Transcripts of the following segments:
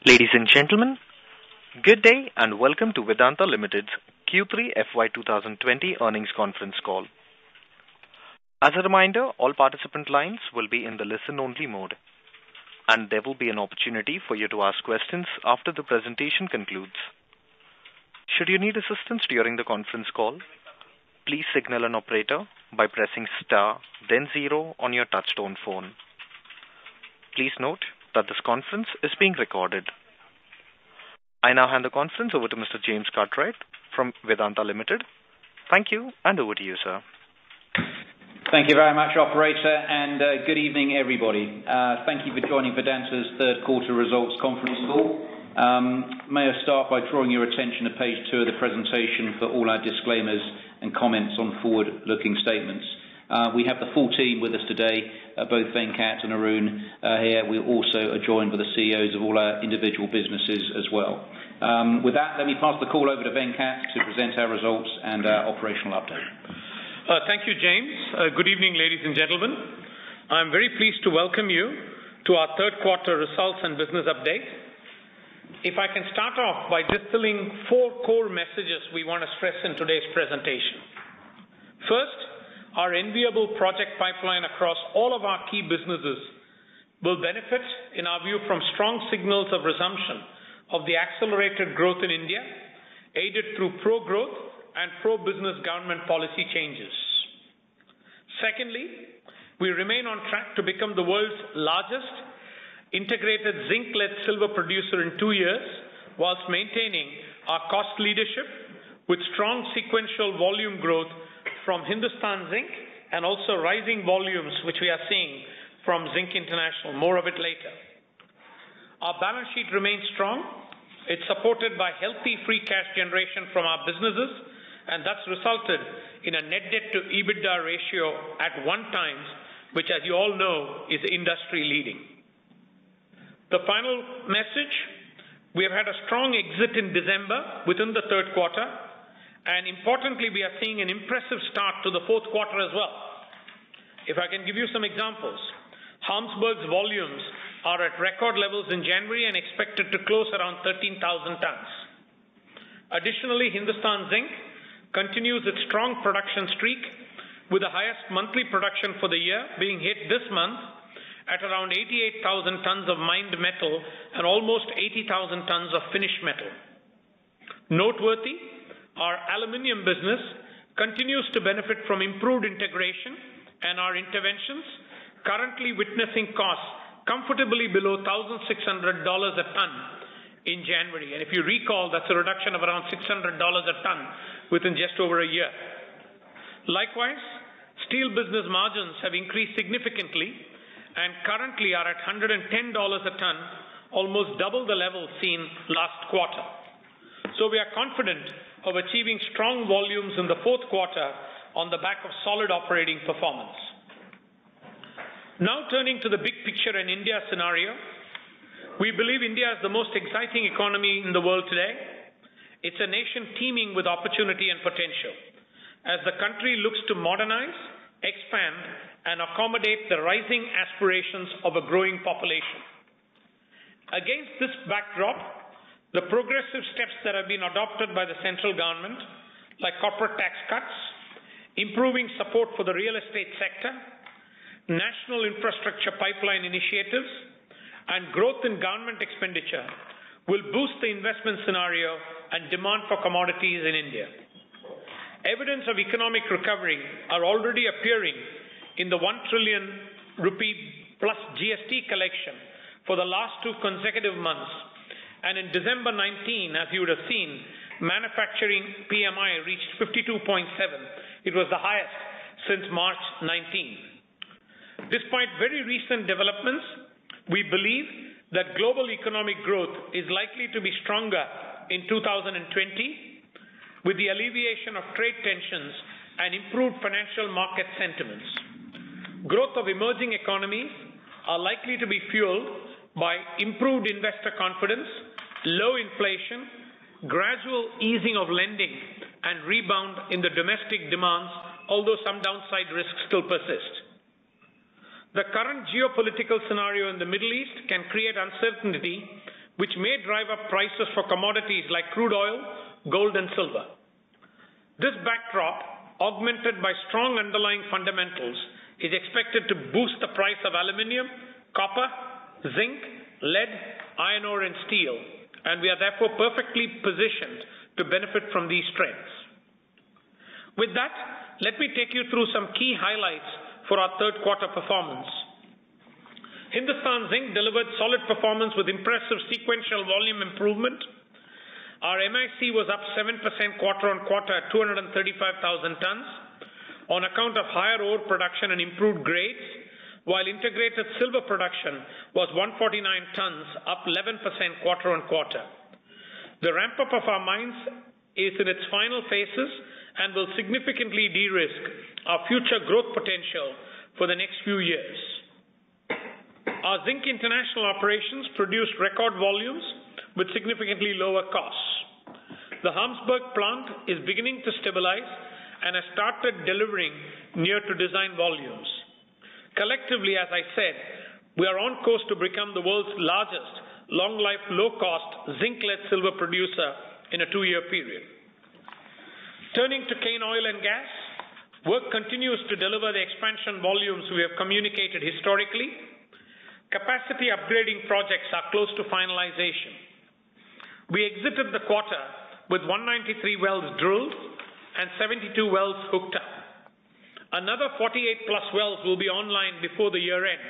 Ladies and gentlemen, good day and welcome to Vedanta Limited's Q3 FY 2020 earnings conference call. As a reminder, all participant lines will be in the listen-only mode, and there will be an opportunity for you to ask questions after the presentation concludes. Should you need assistance during the conference call, please signal an operator by pressing star, then 0 on your touchtone phone. Please note that this conference is being recorded. I now hand the conference over to Mr. James Cartwright from Vedanta Limited. Thank you, and over to you, sir. Thank you very much, operator, and good evening, everybody. Thank you for joining Vedanta's third quarter results conference call. May I start by drawing your attention to page 2 of the presentation for all our disclaimers and comments on forward-looking statements. We have the full team with us today, both Venkat and Arun here. We also are joined by the CEOs of all our individual businesses as well. With that, let me pass the call over to Venkat to present our results and our operational update. Thank you, James. Good evening, ladies and gentlemen. I'm very pleased to welcome you to our third quarter results and business update. If I can start off by distilling 4 core messages we want to stress in today's presentation. First, our enviable project pipeline across all of our key businesses will benefit, in our view, from strong signals of resumption of the accelerated growth in India, aided through pro-growth and pro-business government policy changes. Secondly, we remain on track to become the world's largest integrated zinc-lead silver producer in 2 years, whilst maintaining our cost leadership with strong sequential volume growth from Hindustan Zinc and also rising volumes which we are seeing from Zinc International. More of it later. Our balance sheet remains strong. It's supported by healthy free cash generation from our businesses, and that's resulted in a net debt to EBITDA ratio at 1 times, which, as you all know, is industry leading. The final message, we have had a strong exit in December within the third quarter, and importantly, we are seeing an impressive start to the fourth quarter as well. If I can give you some examples, Harmsberg's volumes are at record levels in January and expected to close around 13,000 tons. Additionally, Hindustan Zinc continues its strong production streak with the highest monthly production for the year being hit this month at around 88,000 tons of mined metal and almost 80,000 tons of finished metal. Noteworthy, our aluminium business continues to benefit from improved integration and our interventions, currently witnessing costs comfortably below $1,600 a ton in January. And if you recall, that's a reduction of around $600 a ton within just over a year. Likewise, steel business margins have increased significantly and currently are at $110 a ton, almost double the level seen last quarter. So we are confident of achieving strong volumes in the fourth quarter on the back of solid operating performance. Now turning to the big picture in India scenario, we believe India is the most exciting economy in the world today. It's a nation teeming with opportunity and potential as the country looks to modernize, expand, and accommodate the rising aspirations of a growing population. Against this backdrop, the progressive steps that have been adopted by the central government, like corporate tax cuts, improving support for the real estate sector, national infrastructure pipeline initiatives, and growth in government expenditure will boost the investment scenario and demand for commodities in India. Evidence of economic recovery are already appearing in the 1 trillion rupee plus GST collection for the last 2 consecutive months. And in December 19, as you would have seen, manufacturing PMI reached 52.7. It was the highest since March 19. Despite very recent developments, we believe that global economic growth is likely to be stronger in 2020 with the alleviation of trade tensions and improved financial market sentiments. Growth of emerging economies are likely to be fueled by improved investor confidence, low inflation, gradual easing of lending, and rebound in the domestic demands, although some downside risks still persist. The current geopolitical scenario in the Middle East can create uncertainty which may drive up prices for commodities like crude oil, gold, and silver. This backdrop, augmented by strong underlying fundamentals, is expected to boost the price of aluminium, copper, zinc, lead, iron ore, and steel, and we are therefore perfectly positioned to benefit from these trends. With that, let me take you through some key highlights for our third quarter performance. Hindustan Zinc delivered solid performance with impressive sequential volume improvement. Our MIC was up 7% quarter-on-quarter at 235,000 tons on account of higher ore production and improved grades, while integrated silver production was 149 tons, up 11% quarter-on-quarter. The ramp-up of our mines is in its final phases and will significantly de-risk our future growth potential for the next few years. Our Zinc International operations produced record volumes with significantly lower costs. The Hamsberg plant is beginning to stabilize and has started delivering near to design volumes. Collectively, as I said, we are on course to become the world's largest long-life, low-cost zinc-lead silver producer in a 2-year period. Turning to cane oil and gas, work continues to deliver the expansion volumes we have communicated historically. Capacity upgrading projects are close to finalization. We exited the quarter with 193 wells drilled and 72 wells hooked up. Another 48 plus wells will be online before the year end,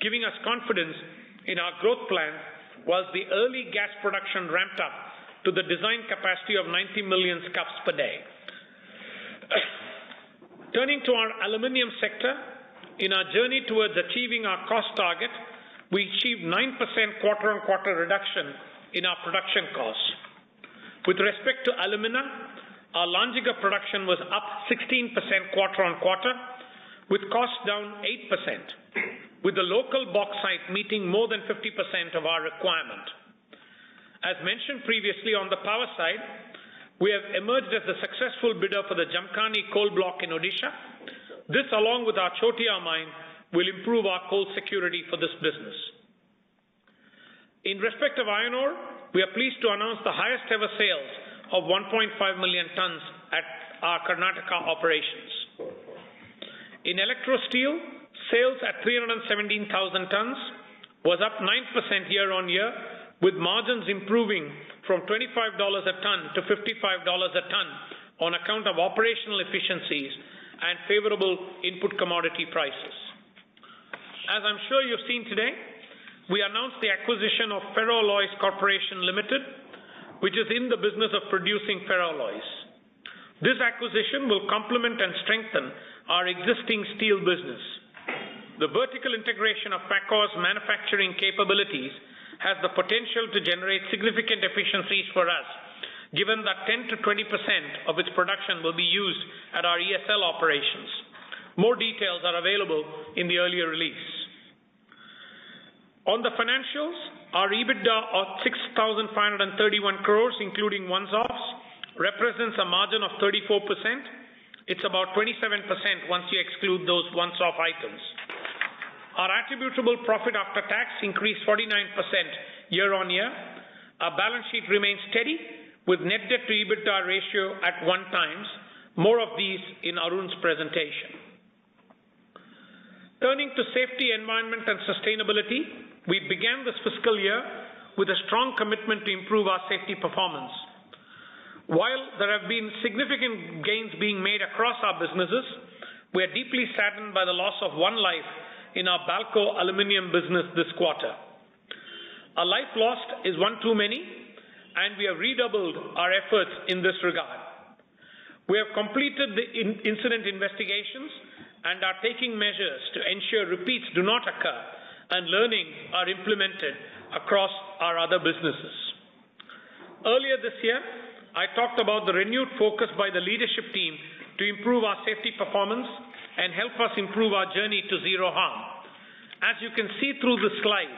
giving us confidence in our growth plan, whilst the early gas production ramped up to the design capacity of 90 million scf per day. Turning to our aluminium sector, in our journey towards achieving our cost target, we achieved 9% quarter-on-quarter reduction in our production costs. With respect to alumina, our Lanjiga production was up 16% quarter-on-quarter, with costs down 8%, with the local bauxite meeting more than 50% of our requirement. As mentioned previously, on the power side, we have emerged as the successful bidder for the Jamkhani coal block in Odisha. This, along with our Chotia mine, will improve our coal security for this business. In respect of iron ore, we are pleased to announce the highest ever sales of 1.5 million tons at our Karnataka operations. In electro steel, sales at 317,000 tons was up 9% year on year, with margins improving from $25 a ton to $55 a ton on account of operational efficiencies and favorable input commodity prices. As I'm sure you've seen today, we announced the acquisition of Ferroalloys Corporation Limited, which is in the business of producing ferroalloys. This acquisition will complement and strengthen our existing steel business. The vertical integration of PACCOR's manufacturing capabilities has the potential to generate significant efficiencies for us, given that 10 to 20% of its production will be used at our ESL operations. More details are available in the earlier release. On the financials, our EBITDA of 6,531 crores, including one-offs, represents a margin of 34%. It's about 27% once you exclude those one-off items. Our attributable profit after tax increased 49% year on year. Our balance sheet remains steady with net debt to EBITDA ratio at 1 times. More of these in Arun's presentation. Turning to safety, environment and sustainability, we began this fiscal year with a strong commitment to improve our safety performance. While there have been significant gains being made across our businesses, we are deeply saddened by the loss of one life in our Balco aluminium business this quarter. A life lost is one too many, and we have redoubled our efforts in this regard. We have completed the incident investigations and are taking measures to ensure repeats do not occur and learnings are implemented across our other businesses. Earlier this year, I talked about the renewed focus by the leadership team to improve our safety performance and help us improve our journey to zero harm. As you can see through the slide,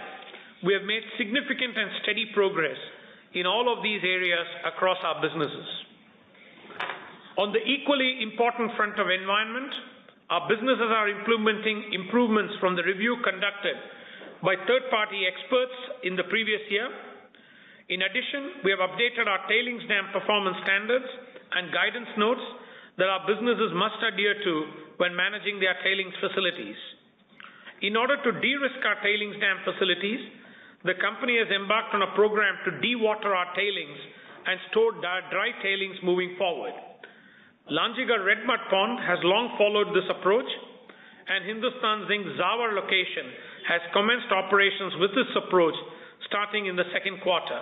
we have made significant and steady progress in all of these areas across our businesses. On the equally important front of environment, our businesses are implementing improvements from the review conducted by third-party experts in the previous year In addition, we have updated our tailings dam performance standards and guidance notes that our businesses must adhere to when managing their tailings facilities. In order to de-risk our tailings dam facilities, the company has embarked on a program to dewater our tailings and store dry tailings moving forward. Lanjigarh Red Mud Pond has long followed this approach, and Hindustan Zinc Zawar location has commenced operations with this approach starting in the second quarter.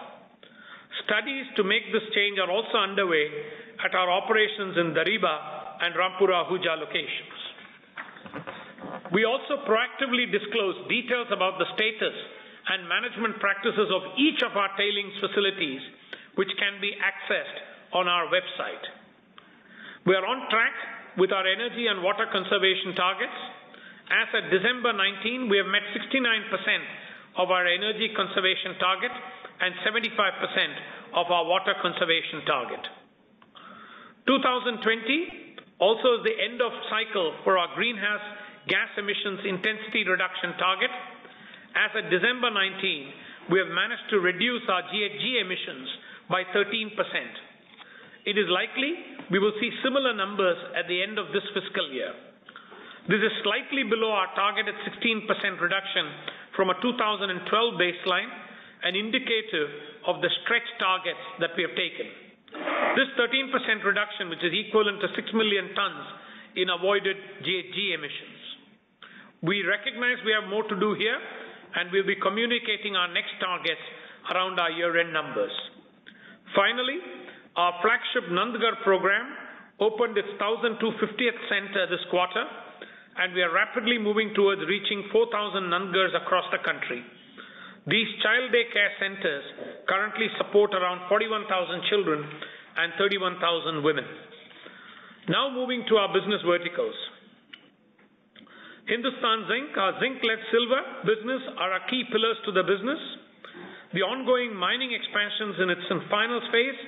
Studies to make this change are also underway at our operations in Dariba and Rampura Ahuja locations. We also proactively disclose details about the status and management practices of each of our tailings facilities, which can be accessed on our website. We are on track with our energy and water conservation targets. As at December 19, we have met 69% of our energy conservation target and 75% of our water conservation target. 2020 also is the end of cycle for our greenhouse gas emissions intensity reduction target. As at December 19, we have managed to reduce our GHG emissions by 13%. It is likely we will see similar numbers at the end of this fiscal year. This is slightly below our targeted 16% reduction from a 2012 baseline, an indicator of the stretch targets that we have taken. This 13% reduction, which is equivalent to 6 million tons in avoided GHG emissions. We recognize we have more to do here, and we'll be communicating our next targets around our year-end numbers. Finally, our flagship Nandgarh program opened its 1,250th center this quarter, and we are rapidly moving towards reaching 4,000 Nandgarhs across the country. These child day care centers currently support around 41,000 children and 31,000 women. Now moving to our business verticals. Hindustan Zinc, our zinc-lead silver business, are our key pillars to the business. The ongoing mining expansions in its final phase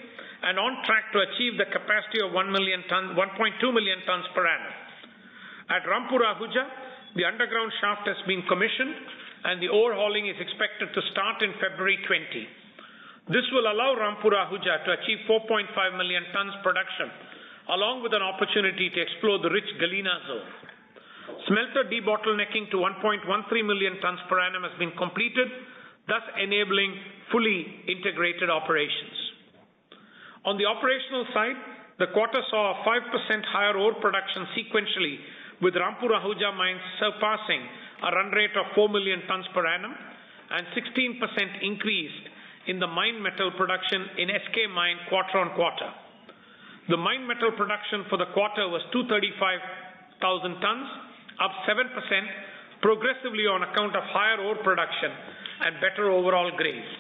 and on track to achieve the capacity of 1.2 million tons per annum. At Rampura Ahuja, the underground shaft has been commissioned and the ore hauling is expected to start in February 20. This will allow Rampura Ahuja to achieve 4.5 million tons production, along with an opportunity to explore the rich Galena zone. Smelter debottlenecking to 1.13 million tons per annum has been completed, thus enabling fully integrated operations. On the operational side, the quarter saw a 5% higher ore production sequentially, with Rampura Ahuja mines surpassing a run rate of 4 million tons per annum and 16% increase in the mine metal production in SK mine quarter on quarter. The mine metal production for the quarter was 235,000 tons, up 7%, progressively on account of higher ore production and better overall grades.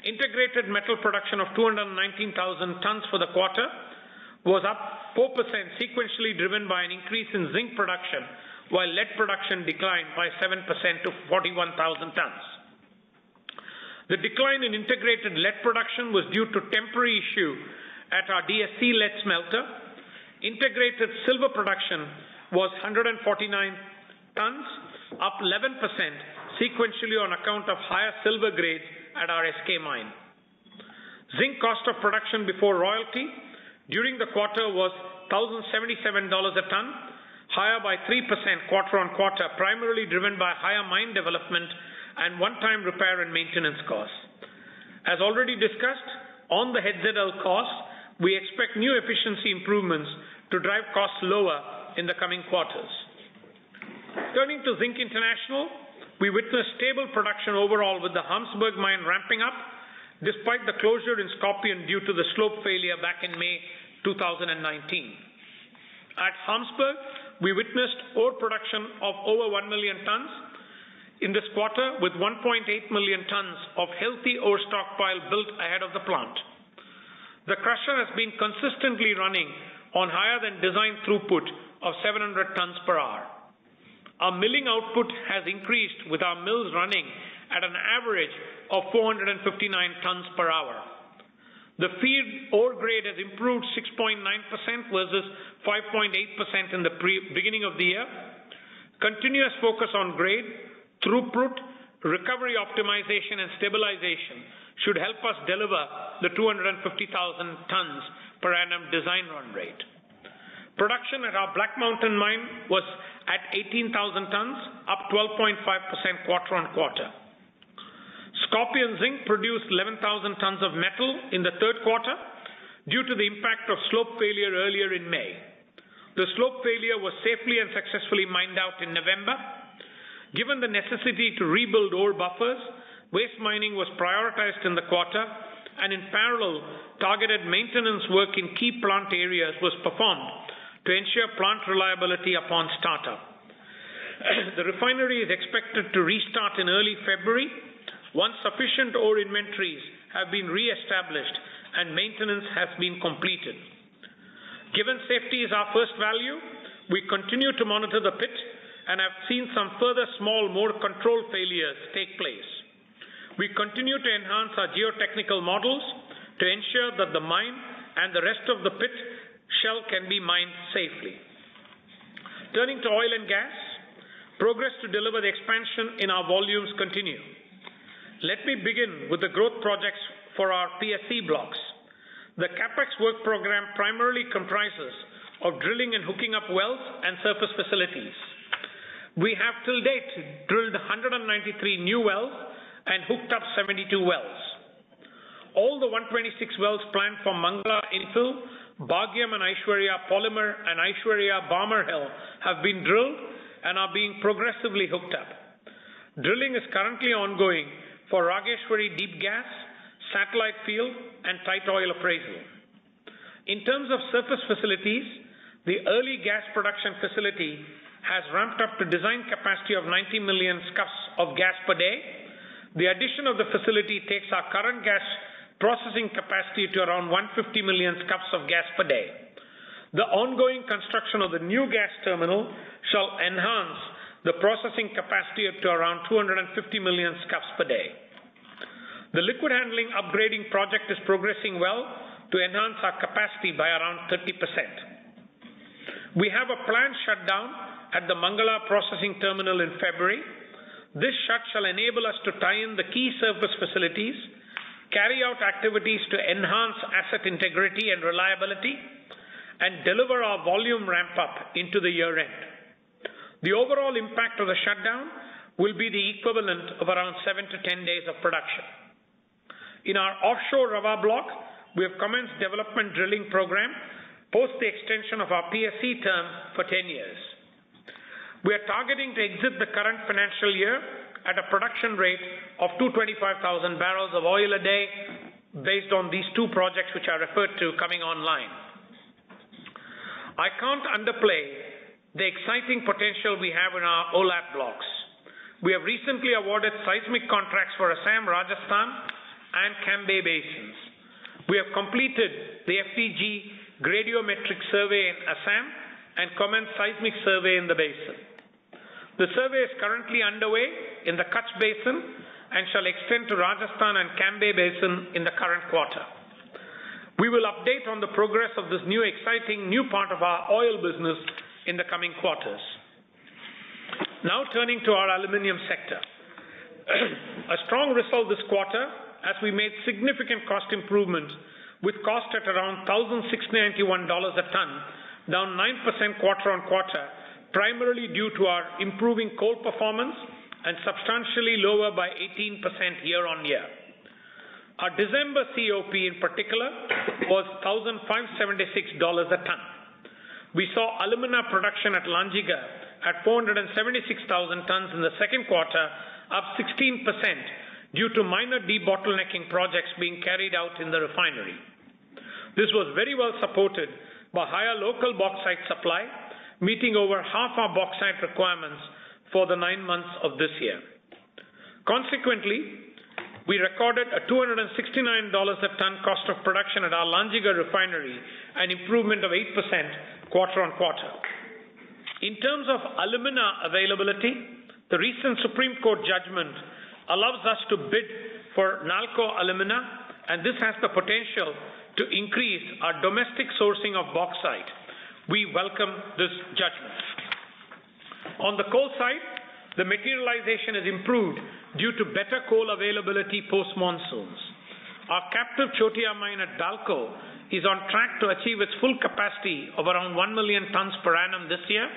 Integrated metal production of 219,000 tons for the quarter was up 4% sequentially, driven by an increase in zinc production, while lead production declined by 7% to 41,000 tons. The decline in integrated lead production was due to temporary issue at our DSC lead smelter. Integrated silver production was 149 tons, up 11% sequentially on account of higher silver grades at our SK mine. Zinc cost of production before royalty during the quarter was $1,077 a ton, higher by 3% quarter on quarter, primarily driven by higher mine development and one-time repair and maintenance costs. As already discussed, on the VEDL costs, we expect new efficiency improvements to drive costs lower in the coming quarters. Turning to Zinc International, we witnessed stable production overall, with the Hamsberg mine ramping up despite the closure in Skopje due to the slope failure back in May 2019. At Hamsberg, we witnessed ore production of over 1 million tons in this quarter, with 1.8 million tons of healthy ore stockpile built ahead of the plant. The crusher has been consistently running on higher than design throughput of 700 tons per hour. Our milling output has increased, with our mills running at an average of 459 tons per hour. The feed ore grade has improved 6.9% versus 5.8% in the beginning of the year. Continuous focus on grade, throughput, recovery optimization and stabilization should help us deliver the 250,000 tons per annum design run rate. Production at our Black Mountain mine was at 18,000 tons, up 12.5% quarter-on-quarter. Scorpion Zinc produced 11,000 tons of metal in the third quarter due to the impact of slope failure earlier in May. The slope failure was safely and successfully mined out in November. Given the necessity to rebuild ore buffers, waste mining was prioritized in the quarter, and in parallel, targeted maintenance work in key plant areas was performed to ensure plant reliability upon startup. The refinery is expected to restart in early February once sufficient ore inventories have been re-established and maintenance has been completed. Given safety is our first value, we continue to monitor the pit and have seen some further small, more controlled failures take place. We continue to enhance our geotechnical models to ensure that the mine and the rest of the pit shell can be mined safely. Turning to oil and gas, progress to deliver the expansion in our volumes continue. Let me begin with the growth projects for our PSC blocks. The CapEx work program primarily comprises of drilling and hooking up wells and surface facilities. We have till date drilled 193 new wells and hooked up 72 wells. All the 126 wells planned for Mangala Infill, Bhagyam and Aishwarya Polymer and Aishwarya Barmer Hill have been drilled and are being progressively hooked up. Drilling is currently ongoing for Rageshwari Deep Gas, Satellite Field and Tight Oil Appraisal. In terms of surface facilities, the early gas production facility has ramped up to design capacity of 90 million scuffs of gas per day. The addition of the facility takes our current gas processing capacity to around 150 million scuffs of gas per day. The ongoing construction of the new gas terminal shall enhance the processing capacity to around 250 million scuffs per day. The liquid handling upgrading project is progressing well to enhance our capacity by around 30%. We have a planned shutdown at the Mangala processing terminal in February. This shut shall enable us to tie in the key surface facilities, carry out activities to enhance asset integrity and reliability, and deliver our volume ramp up into the year end. The overall impact of the shutdown will be the equivalent of around 7 to 10 days of production. In our offshore Rawa block, we have commenced development drilling program post the extension of our PSC term for 10 years. We are targeting to exit the current financial year at a production rate of 225,000 barrels of oil a day based on these two projects which I referred to coming online. I can't underplay the exciting potential we have in our OLAP blocks. We have recently awarded seismic contracts for Assam, Rajasthan and Cambay basins. We have completed the FTG gradiometric survey in Assam and commenced seismic survey in the basin. The survey is currently underway in the Kutch basin and shall extend to Rajasthan and Cambay basin in the current quarter. We will update on the progress of this new exciting new part of our oil business in the coming quarters. Now turning to our aluminium sector. A strong result this quarter as we made significant cost improvement with cost at around $1,691 a ton, down 9% quarter on quarter, primarily due to our improving coal performance and substantially lower by 18% year on year. Our December COP in particular was $1,576 a ton. We saw alumina production at Lanjiga at 476,000 tons in the second quarter, up 16% due to minor debottlenecking projects being carried out in the refinery. This was very well supported by higher local bauxite supply, meeting over half our bauxite requirements for the 9 months of this year. Consequently, we recorded a $269 a ton cost of production at our Lanjiga refinery, an improvement of 8% quarter on quarter. In terms of alumina availability, the recent Supreme Court judgment allows us to bid for NALCO alumina, and this has the potential to increase our domestic sourcing of bauxite. We welcome this judgment. On the coal side, the materialization is improved due to better coal availability post-monsoons. our captive Chotia mine at Dalco is on track to achieve its full capacity of around 1 million tons per annum this year,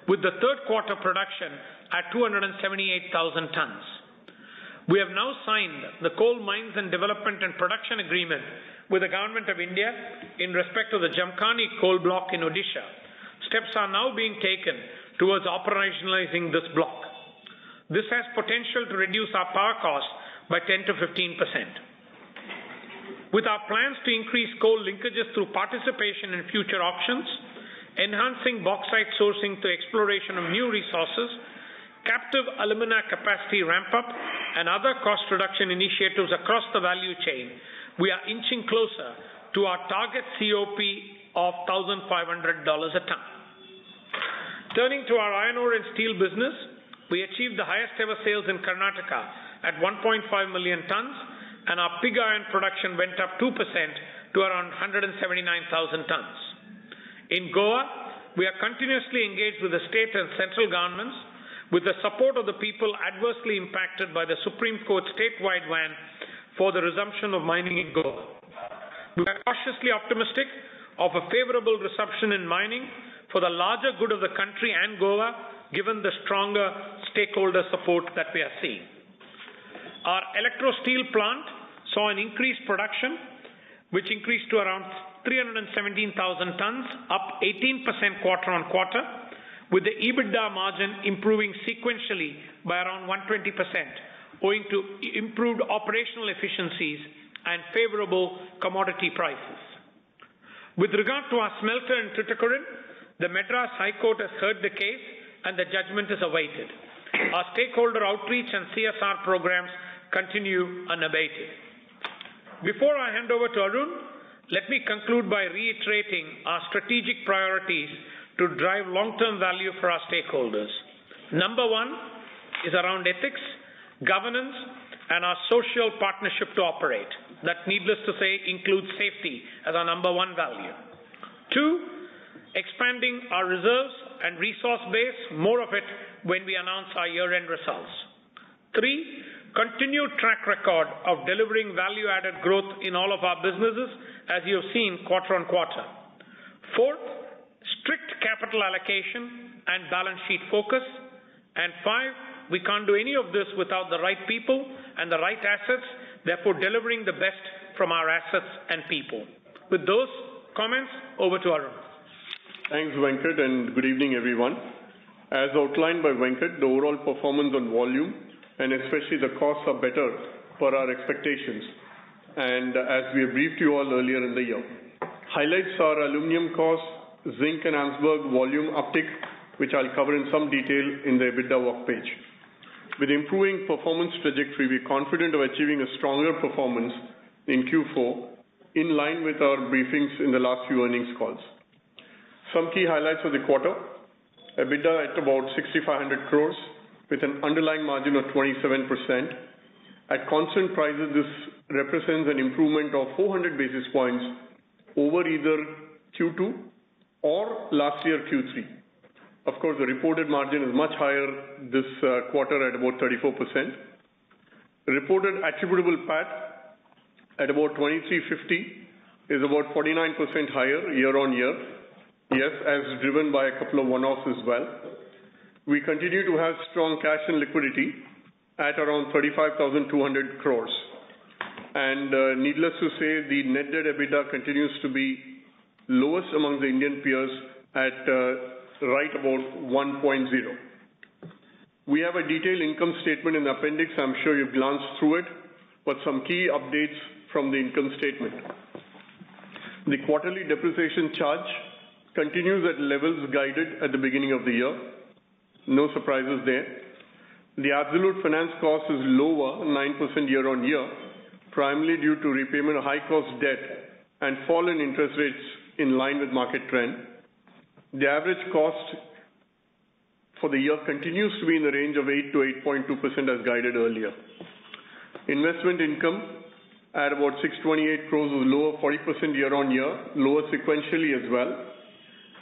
with the third quarter production at 278,000 tons. We have now signed the Coal Mines and Development and Production Agreement with the Government of India in respect of the Jamkhani coal block in Odisha. Steps are now being taken towards operationalizing this block. This has potential to reduce our power costs by 10 to 15%. With our plans to increase coal linkages through participation in future auctions, enhancing bauxite sourcing to exploration of new resources, captive alumina capacity ramp-up, and other cost reduction initiatives across the value chain, we are inching closer to our target COP of $1,500 a ton. Turning to our iron ore and steel business, we achieved the highest ever sales in Karnataka at 1.5 million tons, and our pig iron production went up 2% to around 179,000 tons. In Goa, we are continuously engaged with the state and central governments with the support of the people adversely impacted by the Supreme Court statewide ban for the resumption of mining in Goa. We are cautiously optimistic of a favorable reception in mining for the larger good of the country and Goa, given the stronger stakeholder support that we are seeing. Our electro steel plant saw an increased production, which increased to around 317,000 tons, up 18% quarter on quarter, with the EBITDA margin improving sequentially by around 120%, owing to improved operational efficiencies and favorable commodity prices. With regard to our smelter in Tuticorin, the Madras High Court has heard the case and the judgment is awaited. Our stakeholder outreach and CSR programs continue unabated. Before I hand over to Arun, let me conclude by reiterating our strategic priorities to drive long-term value for our stakeholders. Number one is around ethics, governance, and our social partnership to operate. That, needless to say, includes safety as our number one value. Two, expanding our reserves and resource base, more of it when we announce our year-end results. Three, continued track record of delivering value-added growth in all of our businesses, as you have seen quarter on quarter. Fourth, strict capital allocation and balance sheet focus. And five, we can't do any of this without the right people and the right assets, therefore delivering the best from our assets and people. With those comments, over to Arun. Thanks, Venkat, and good evening, everyone. As outlined by Venkat, the overall performance on volume and especially the costs are better per our expectations, and as we have briefed you all earlier in the year. Highlights are aluminum costs, zinc and Ansberg volume uptick, which I'll cover in some detail in the EBITDA walk page. With improving performance trajectory, we're confident of achieving a stronger performance in Q4, in line with our briefings in the last few earnings calls. Some key highlights of the quarter: EBITDA at about 6,500 crores, with an underlying margin of 27%. At constant prices, this represents an improvement of 400 basis points over either Q2 or last year Q3. Of course, the reported margin is much higher this quarter at about 34%. Reported attributable PAT at about 2350 is about 49% higher year on year. Yes, as driven by a couple of one-offs as well. We continue to have strong cash and liquidity at around 35,200 crores. And needless to say, the net debt EBITDA continues to be lowest among the Indian peers at right about 1.0. We have a detailed income statement in the appendix. I'm sure you've glanced through it, but some key updates from the income statement. The quarterly depreciation charge continues at levels guided at the beginning of the year. No surprises there. The absolute finance cost is lower, 9% year on year, primarily due to repayment of high-cost debt and fall in interest rates in line with market trend. The average cost for the year continues to be in the range of 8 to 8.2% as guided earlier. Investment income at about 628 crores was lower 40% year on year, lower sequentially as well.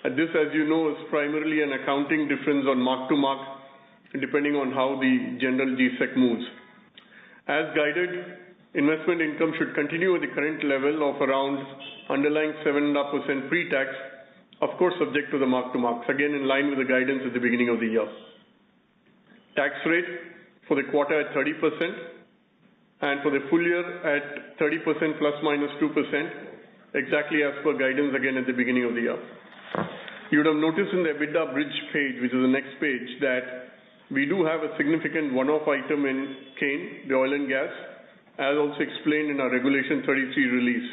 And this, as you know, is primarily an accounting difference on mark-to-mark, depending on how the general GSEC moves. As guided, Investment income should continue at the current level of around underlying 7.5% pre-tax, of course subject to the mark-to-marks, again in line with the guidance at the beginning of the year. Tax rate for the quarter at 30% and for the full year at 30% plus minus 2%, exactly as per guidance again at the beginning of the year. You would have noticed in the EBITDA bridge page, which is the next page, that we do have a significant one-off item in cane, the oil and gas, as also explained in our Regulation 33 release.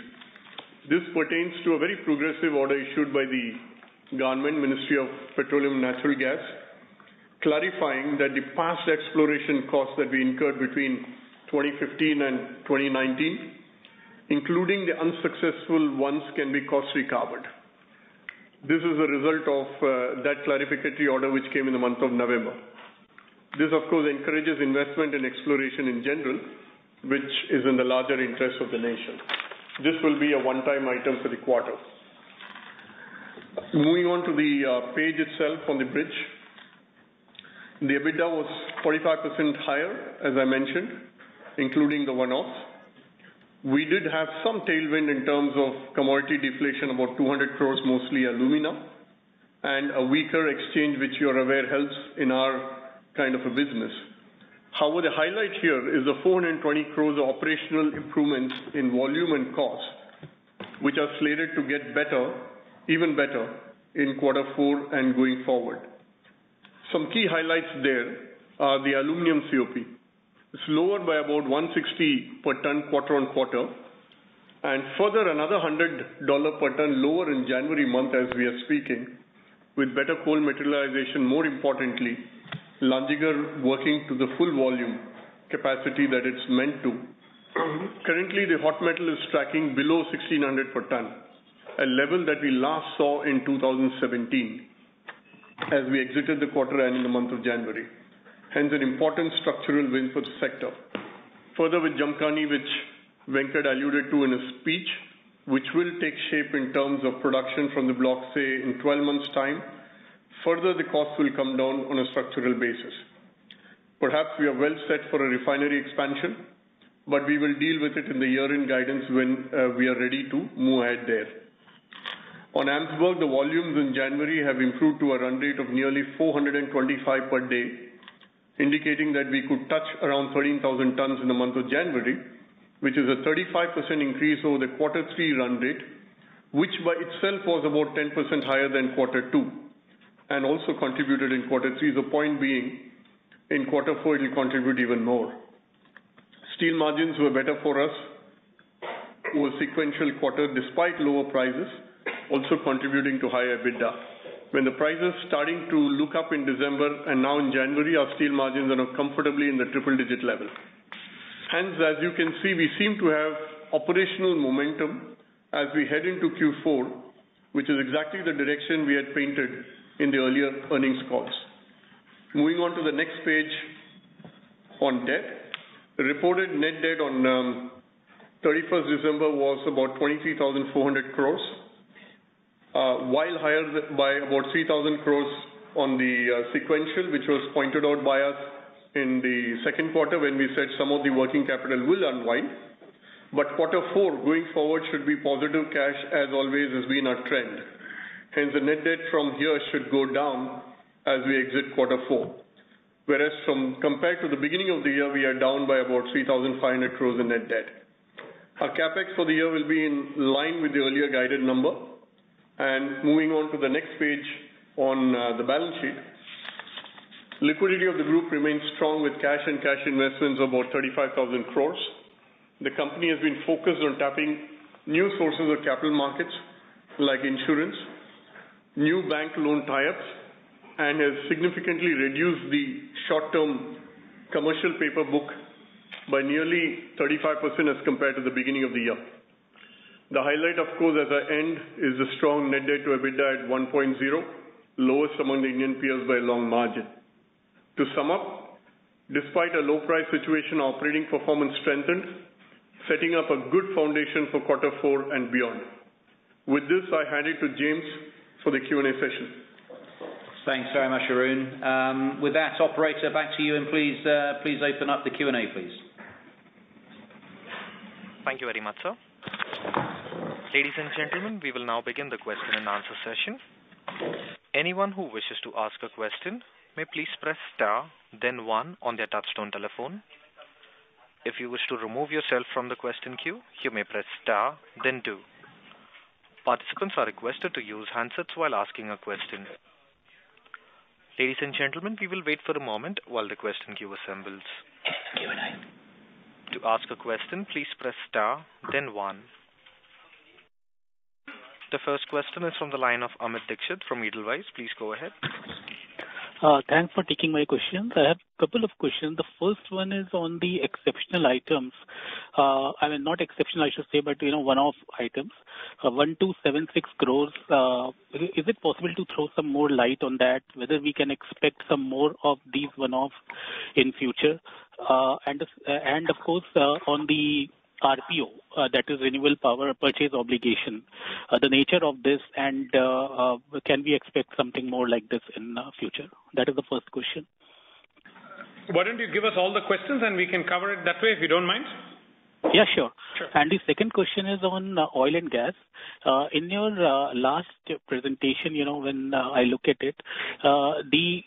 This pertains to a very progressive order issued by the Government Ministry of Petroleum and Natural Gas, clarifying that the past exploration costs that we incurred between 2015 and 2019, including the unsuccessful ones, can be cost recovered. This is a result of that clarificatory order which came in the month of November. This, of course, encourages investment and exploration in general, which is in the larger interest of the nation. This will be a one-time item for the quarter. Moving on to the page itself on the bridge, the EBITDA was 45% higher, as I mentioned, including the one-offs. We did have some tailwind in terms of commodity deflation, about 200 crores, mostly alumina, and a weaker exchange, which you are aware helps in our kind of a business. However, the highlight here is the 420 crores of operational improvements in volume and cost, which are slated to get better, even better, in quarter four and going forward. Some key highlights there are the aluminium COP. It's lower by about 160 per ton quarter on quarter, and further another $100 per ton lower in January month as we are speaking, with better coal materialization. More importantly, Lanjigar working to the full volume capacity that it's meant to. Currently, the hot metal is tracking below 1600 per ton, a level that we last saw in 2017 as we exited the quarter and in the month of January. Hence, an important structural win for the sector. Further, with Jamkhani, which Venkat alluded to in his speech, which will take shape in terms of production from the block, say, in 12 months' time, further the costs will come down on a structural basis. Perhaps we are well set for a refinery expansion, but we will deal with it in the year-end guidance when we are ready to move ahead there. On Amsberg, the volumes in January have improved to a run rate of nearly 425 per day, indicating that we could touch around 13,000 tons in the month of January, which is a 35% increase over the quarter 3 run rate, which by itself was about 10% higher than quarter 2, and also contributed in quarter 3. The point being, in quarter 4 it will contribute even more. Steel margins were better for us over sequential quarter despite lower prices, also contributing to higher EBITDA. When the prices starting to look up in December and now in January, our steel margins are now comfortably in the triple-digit level. Hence, as you can see, we seem to have operational momentum as we head into Q4, which is exactly the direction we had painted in the earlier earnings calls. Moving on to the next page on debt. The reported net debt on 31st December was about 23,400 crores. While higher by about 3,000 crores on the sequential, which was pointed out by us in the second quarter when we said some of the working capital will unwind. But quarter 4 going forward should be positive cash, as always has been our trend. Hence, the net debt from here should go down as we exit quarter 4. Whereas compared to the beginning of the year, we are down by about 3,500 crores in net debt. Our capex for the year will be in line with the earlier guided number. And moving on to the next page on the balance sheet, liquidity of the group remains strong with cash and cash investments of about 35,000 crores. The company has been focused on tapping new sources of capital markets like insurance, new bank loan tie-ups, and has significantly reduced the short-term commercial paper book by nearly 35% as compared to the beginning of the year. The highlight, of course, as I end, is the strong net debt to EBITDA at 1.0, lowest among the Indian peers by a long margin. To sum up, despite a low price situation, operating performance strengthened, setting up a good foundation for quarter 4 and beyond. With this, I hand it to James for the Q&A session. Thanks very much, Arun. With that, operator, back to you, and please open up the Q&A, please. Thank you very much, sir. Ladies and gentlemen, we will now begin the question and answer session. Anyone who wishes to ask a question may please press star, then 1 on their touchtone telephone. If you wish to remove yourself from the question queue, you may press star, then 2. Participants are requested to use handsets while asking a question. Ladies and gentlemen, we will wait for a moment while the question queue assembles. To ask a question, please press star, then 1. The first question is from the line of Amit Dixit from Edelweiss. Please go ahead. Thanks for taking my questions. I have a couple of questions. The first one is on the exceptional items. Not exceptional, I should say, but one-off items. 1,276 crores. Is it possible to throw some more light on that? Whether we can expect some more of these one-offs in future? And of course, on the RPO, that is Renewable Power Purchase Obligation, the nature of this, and can we expect something more like this in future? That is the first question. Why don't you give us all the questions and we can cover it that way if you don't mind? Yeah, sure. And the second question is on oil and gas. In your last presentation, when I look at it, the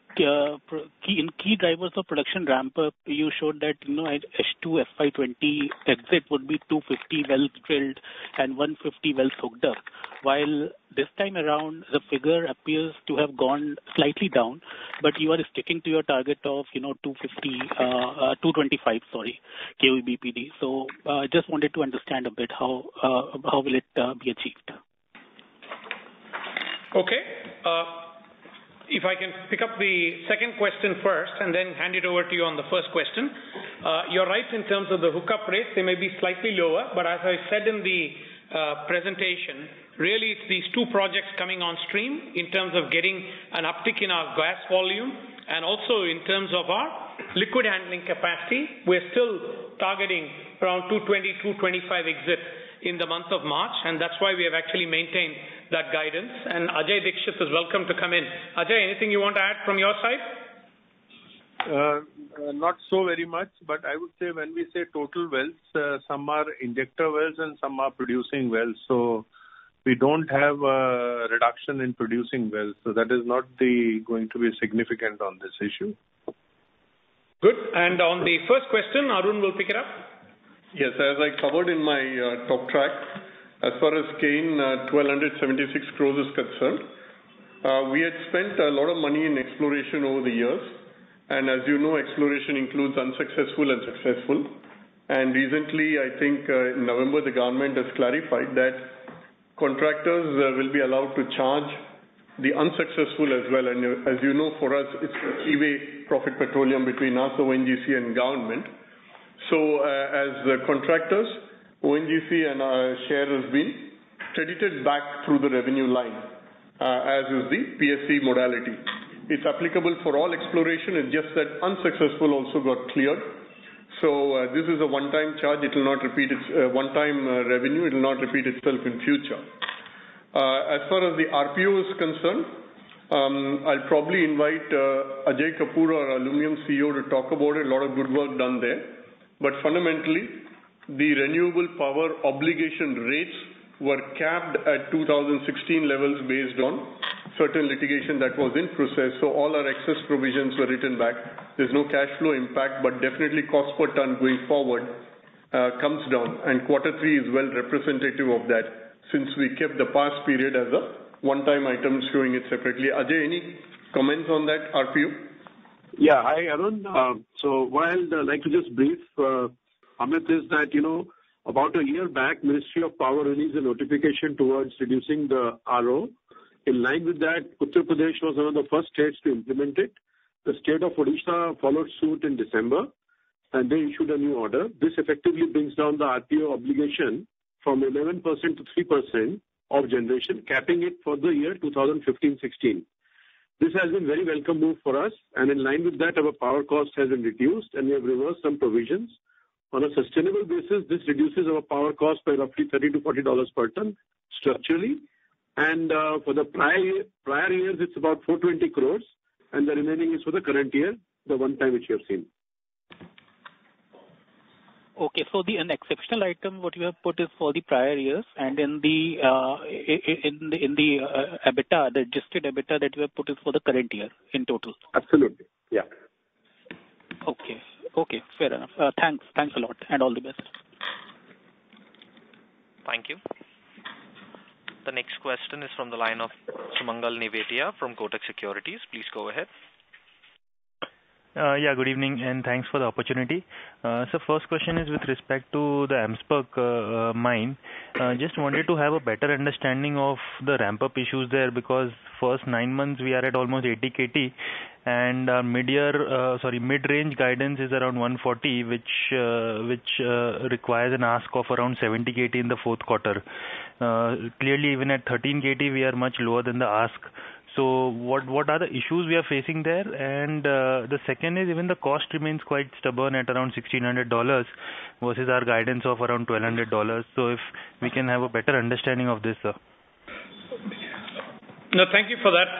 key drivers of production ramp up, you showed that H2 FY20 exit would be 250 wells drilled and 150 wells hooked up, while this time around the figure appears to have gone slightly down, but you are sticking to your target of 225 KOBPD. So just wanted to understand a bit how will it be achieved. Okay. If I can pick up the second question first and then hand it over to you on the first question. You're right in terms of the hookup rates. They may be slightly lower, but as I said in the presentation, really it's these two projects coming on stream in terms of getting an uptick in our gas volume and also in terms of our liquid handling capacity. We're still targeting around 220, 225 exit in the month of March, and that's why we have actually maintained that guidance. And Ajay Dixit is welcome to come in. Ajay, anything you want to add from your side? Not so very much, but I would say when we say total wells, some are injector wells and some are producing wells. So we don't have a reduction in producing wells. So that is not going to be significant on this issue. Good. And on the first question, Arun will pick it up. Yes, as I covered in my talk track, as far as Kane 1,276 crores is concerned, we had spent a lot of money in exploration over the years. And as you know, exploration includes unsuccessful and successful. And recently, I think in November, the government has clarified that contractors will be allowed to charge the unsuccessful as well. And as you know, for us, it's a three-way profit petroleum between us, ONGC, and government. So as contractors, ONGC and our share has been credited back through the revenue line, as is the PSC modality. It's applicable for all exploration. It's just that unsuccessful also got cleared. So this is a one-time charge. It will not repeat its one-time revenue. It will not repeat itself in future. As far as the RPO is concerned, I'll probably invite Ajay Kapoor, our aluminum CEO, to talk about it. A lot of good work done there. But fundamentally, the renewable power obligation rates were capped at 2016 levels based on certain litigation that was in process. So all our excess provisions were written back. There's no cash flow impact, but definitely cost per ton going forward comes down. And quarter 3 is well representative of that, since we kept the past period as a one-time item showing it separately. Ajay, any comments on that RPO? Yeah, hi Arun. So what I'd like to just brief Amit is that, about a year back, Ministry of Power released a notification towards reducing the RO. In line with that, Uttar Pradesh was one of the first states to implement it. The state of Odisha followed suit in December, and they issued a new order. This effectively brings down the RPO obligation from 11% to 3% of generation, capping it for the year 2015-16. This has been very welcome move for us, and in line with that, our power cost has been reduced, and we have reversed some provisions. On a sustainable basis, this reduces our power cost by roughly $30 to $40 per ton structurally. And for the prior years, it's about 420 crores, and the remaining is for the current year, the one time which you have seen. Okay, so an exceptional item what you have put is for the prior years, and in the EBITDA, the adjusted EBITDA that you have put is for the current year in total. Absolutely. Yeah. Okay, fair enough. Thanks a lot, and all the best. Thank you. The next question is from the line of Sumangal Nevatia from Kotak Securities. Please go ahead. Yeah, good evening, and thanks for the opportunity. So first question is with respect to the Amsberg mine. Just wanted to have a better understanding of the ramp-up issues there, because first 9 months we are at almost 80 KT, and our mid-range guidance is around 140, which requires an ask of around 70 KT in the fourth quarter. Clearly, even at 13 KT, we are much lower than the ask. So what are the issues we are facing there? And the second is, even the cost remains quite stubborn at around $1,600 versus our guidance of around $1,200. So if we can have a better understanding of this, sir. No, thank you for that,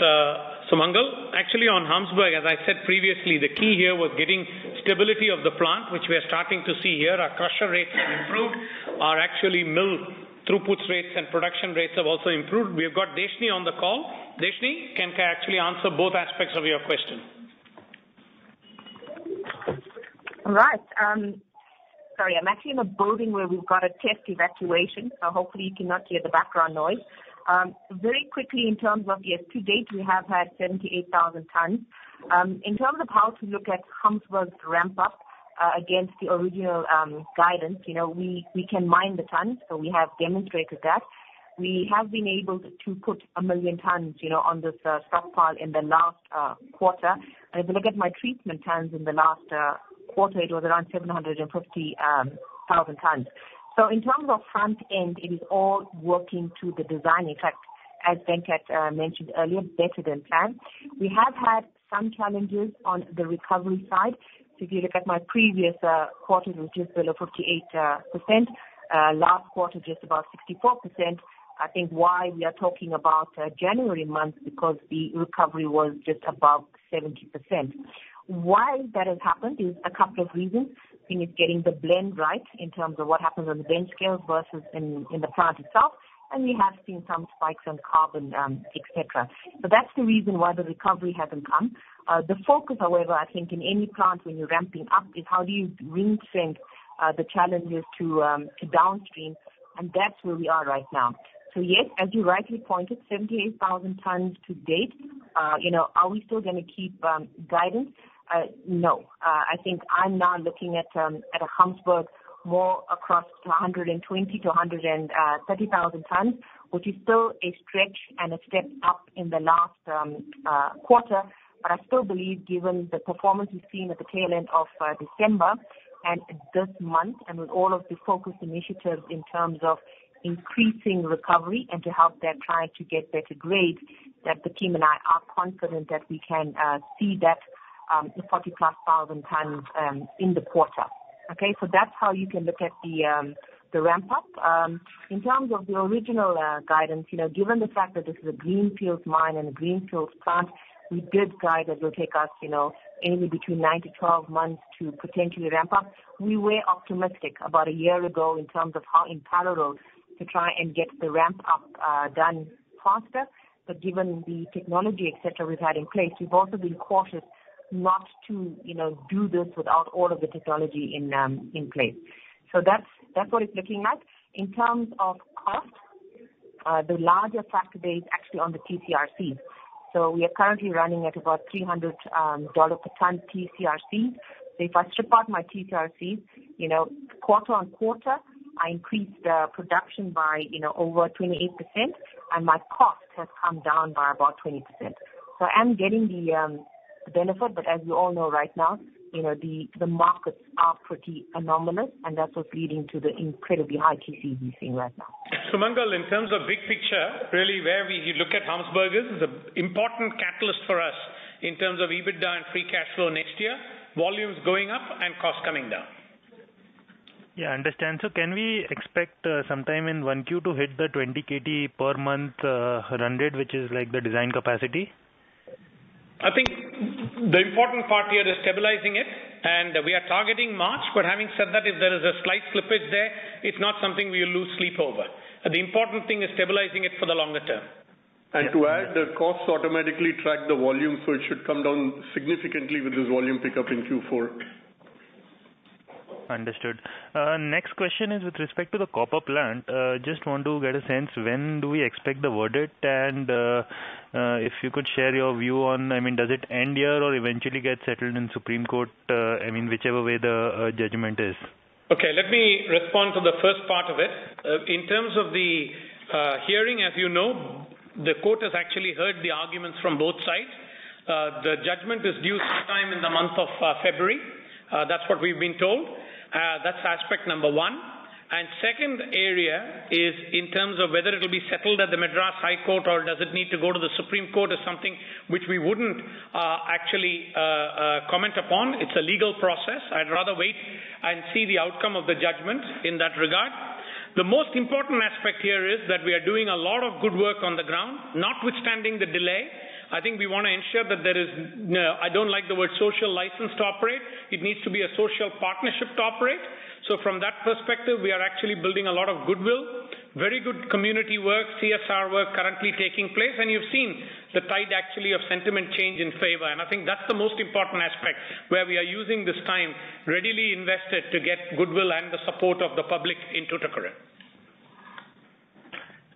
Sumangal. Actually, on Amsberg, as I said previously, the key here was getting stability of the plant, which we are starting to see here. Our crusher rates have improved. Our actually mill throughput rates and production rates have also improved. We've got Deshni on the call. Deshni, can actually answer both aspects of your question. All right. Sorry, I'm actually in a building where we've got a test evacuation, so hopefully you cannot hear the background noise. Very quickly, in terms of, yes, to date we have had 78,000 tons. In terms of how to look at Amsberg's ramp up against the original guidance, we can mine the tons, so we have demonstrated that. We have been able to put 1 million tons, on this stockpile in the last quarter. And if you look at my treatment tons in the last quarter, it was around 750,000 tons. So in terms of front end, it is all working to the design. In fact, as Venkat mentioned earlier, better than planned. We have had some challenges on the recovery side. So if you look at my previous quarter, it was just below 58%. Last quarter, just about 64%. I think why we are talking about January month, because the recovery was just above 70%. Why that has happened is a couple of reasons. I think it's getting the blend right in terms of what happens on the bench scales versus in the plant itself. And we have seen some spikes on carbon, etc. So that's the reason why the recovery hasn't come. The focus, however, I think in any plant when you're ramping up is how do you ring-fence the challenges to downstream, and that's where we are right now. So yes, as you rightly pointed, 78,000 tons to date. Are we still going to keep guidance? No. I think I'm now looking at a Amsberg more across 120 to 130,000 tons, which is still a stretch and a step up in the last quarter. But I still believe, given the performance we've seen at the tail end of December and this month, and with all of the focused initiatives in terms of increasing recovery and to help that try to get better grades, that the team and I are confident that we can see that 40+ thousand tons in the quarter. Okay, so that's how you can look at the ramp up. In terms of the original guidance, given the fact that this is a greenfields mine and a greenfields plant, we did guide that it will take us, anywhere between 9 to 12 months to potentially ramp up. We were optimistic about a year ago in terms of how in parallel to try and get the ramp up done faster. But given the technology, etc., we've had in place, we've also been cautious not to, do this without all of the technology in place. So that's what it's looking like. In terms of cost, the larger factor there is actually on the TCRCs. So we are currently running at about $300 per ton TCRCs. So if I strip out my TCRCs, quarter on quarter, I increased production by, over 28%, and my cost has come down by about 20%. So I'm getting the benefit, but as you all know right now, the markets are pretty anomalous, and that's what's leading to the incredibly high TCs we're seeing right now. Sumangal, in terms of big picture, really where you look at Amsberg is an important catalyst for us in terms of EBITDA and free cash flow next year, volumes going up and costs coming down. Yeah, I understand. So can we expect sometime in 1Q to hit the 20 KT per month run rate, which is like the design capacity? I think the important part here is stabilizing it, and we are targeting March, but having said that, if there is a slight slippage there, it's not something we will lose sleep over. The important thing is stabilizing it for the longer term. And to add, the costs automatically track the volume, so it should come down significantly with this volume pickup in Q4. Understood. Next question is with respect to the copper plant. Just want to get a sense, when do we expect the verdict, and if you could share your view on, does it end here or eventually get settled in Supreme Court, whichever way the judgment is? Okay, let me respond to the first part of it. In terms of the hearing, as you know, the court has actually heard the arguments from both sides. The judgment is due sometime in the month of February. That's what we've been told. That's aspect number one. And second area is in terms of whether it will be settled at the Madras High Court or does it need to go to the Supreme Court is something which we wouldn't actually comment upon. It's a legal process. I'd rather wait and see the outcome of the judgment in that regard. The most important aspect here is that we are doing a lot of good work on the ground, notwithstanding the delay. I think we want to ensure that there is, I don't like the word social license to operate. It needs to be a social partnership to operate. So from that perspective, we are actually building a lot of goodwill, very good community work, CSR work currently taking place, and you've seen the tide actually of sentiment change in favor. And I think that's the most important aspect, where we are using this time readily invested to get goodwill and the support of the public in Tuticorin.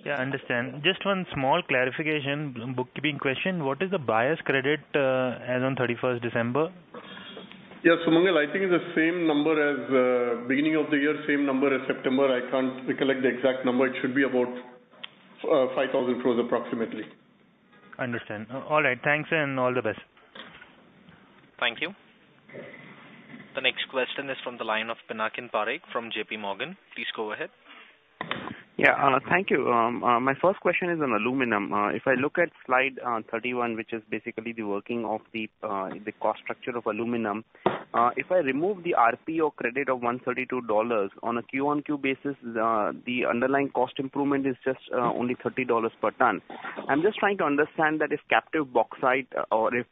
Yeah, I understand. Just one small clarification, bookkeeping question. What is the buyer's credit as on 31st December? Yeah, Sumangal, I think it's the same number as beginning of the year, same number as September. I can't recollect the exact number. It should be about 5,000 crores approximately. Understand. All right. Thanks and all the best. Thank you. The next question is from the line of Pinakin Parekh from JP Morgan. Please go ahead. Yeah, thank you. My first question is on aluminum. If I look at slide 31, which is basically the working of the cost structure of aluminum, if I remove the RPO credit of $132 on a Q-on-Q basis, the underlying cost improvement is just only $30 per ton. I'm just trying to understand that if captive bauxite or if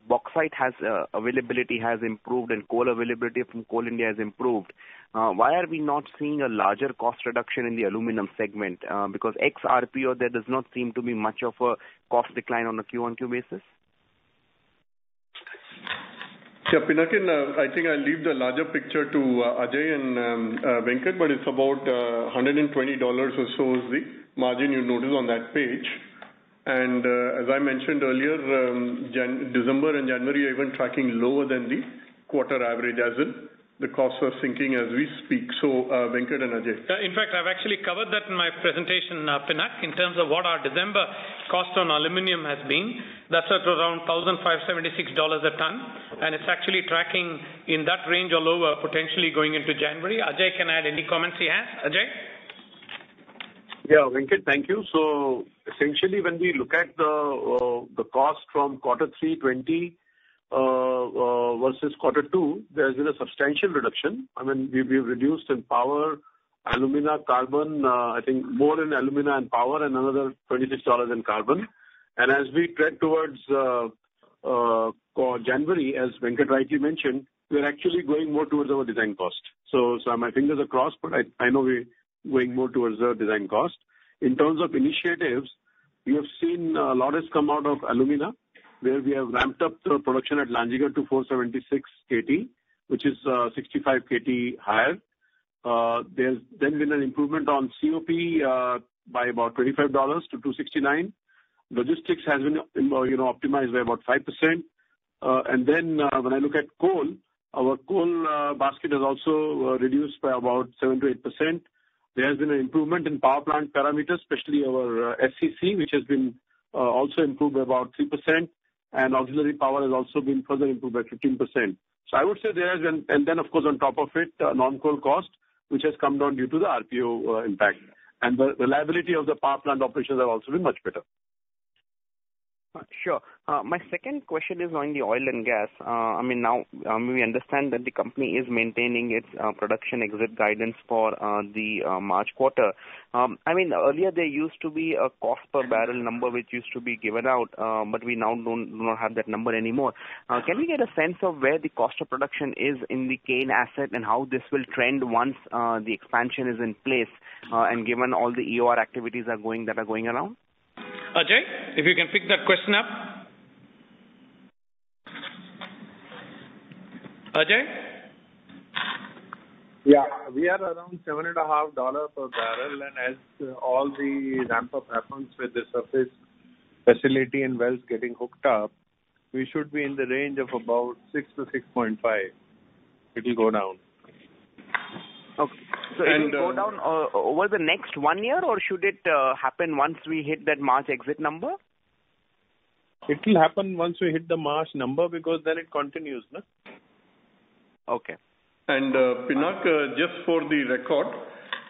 bauxite has availability has improved and coal availability from Coal India has improved, why are we not seeing a larger cost reduction in the aluminum segment? Because ex-RPO, there does not seem to be much of a cost decline on a Q-on-Q basis. Yeah, Pinakin, I think I'll leave the larger picture to Ajay and Venkat, but it's about $120 or so is the margin you notice on that page. And as I mentioned earlier, December and January are even tracking lower than the quarter average, as in the costs are sinking as we speak. So, Venkat and Ajay. In fact, I've actually covered that in my presentation, Pinak, in terms of what our December cost on aluminium has been. That's at around $1,576 a ton, and it's actually tracking in that range or lower, potentially going into January. Ajay can add any comments he has. Ajay? Yeah, Venkat, thank you. So, essentially, when we look at the cost from quarter 3 20 versus quarter 2, there's been a substantial reduction. I mean, we've reduced in power, alumina, carbon, I think more in alumina and power, and another $26 in carbon. And as we tread towards January, as Venkat rightly mentioned, we're actually going more towards our design cost. So my fingers are crossed, but I know we're going more towards the design cost. In terms of initiatives, we have seen a lot has come out of alumina, where we have ramped up the production at Lanjigarh to 476 KT, which is 65 KT higher. There's then been an improvement on COP by about $25 to $269. Logistics has been optimized by about 5%. And then when I look at coal, our coal basket has also reduced by about 7 to 8%. There has been an improvement in power plant parameters, especially our SCC, which has been also improved by about 3%. And auxiliary power has also been further improved by 15%. So I would say there has been, and then of course on top of it, non-coal cost, which has come down due to the RPO impact. And the reliability of the power plant operations have also been much better. Sure. My second question is on the oil and gas. Now we understand that the company is maintaining its production exit guidance for the March quarter. Earlier there used to be a cost per barrel number which used to be given out, but we now do not have that number anymore. Can we get a sense of where the cost of production is in the Kane asset and how this will trend once the expansion is in place and given all the EOR activities that are going around? Ajay, if you can pick that question up. Ajay? Yeah, we are around $7.50 per barrel, and as all the ramp-up happens with the surface facility and wells getting hooked up, we should be in the range of about 6 to 6.5. It will go down. Okay. So it will go down over the next 1 year, or should it happen once we hit that March exit number? It will happen once we hit the March number, because then it continues, no? Okay. And Pinak, just for the record,